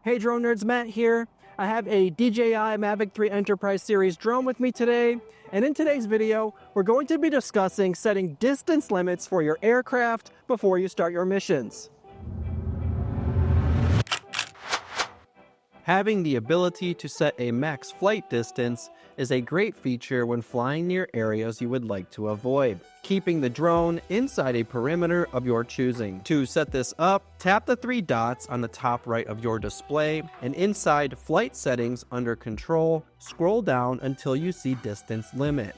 Hey drone nerds, Matt here. I have a DJI Mavic 3 Enterprise Series drone with me today, and in today's video, we're going to be discussing setting distance limits for your aircraft before you start your missions. Having the ability to set a max flight distance is a great feature when flying near areas you would like to avoid, keeping the drone inside a perimeter of your choosing. To set this up, tap the three dots on the top right of your display, and inside Flight Settings under Control, scroll down until you see Distance Limit.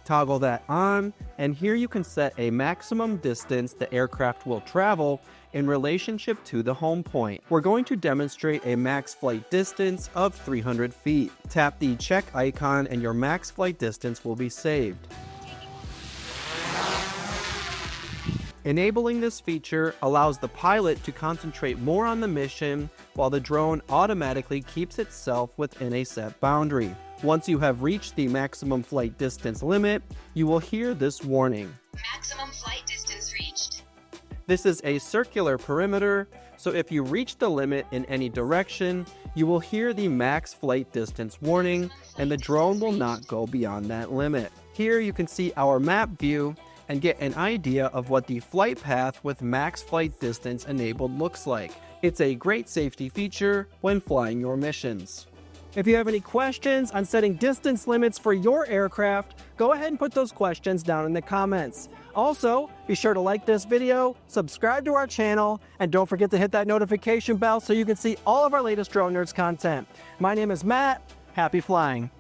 Toggle that on, and here you can set a maximum distance the aircraft will travel in relationship to the home point. We're going to demonstrate a max flight distance of 300 feet. Tap the check icon and your max flight distance will be saved. Enabling this feature allows the pilot to concentrate more on the mission while the drone automatically keeps itself within a set boundary. Once you have reached the maximum flight distance limit, you will hear this warning. Maximum flight distance reached. This is a circular perimeter, so if you reach the limit in any direction, you will hear the max flight distance warning, and the drone will not go beyond that limit. Here you can see our map view and get an idea of what the flight path with max flight distance enabled looks like. It's a great safety feature when flying your missions. If you have any questions on setting distance limits for your aircraft, go ahead and put those questions down in the comments. Also, be sure to like this video, subscribe to our channel, and don't forget to hit that notification bell so you can see all of our latest Drone Nerds content. My name is Matt. Happy flying.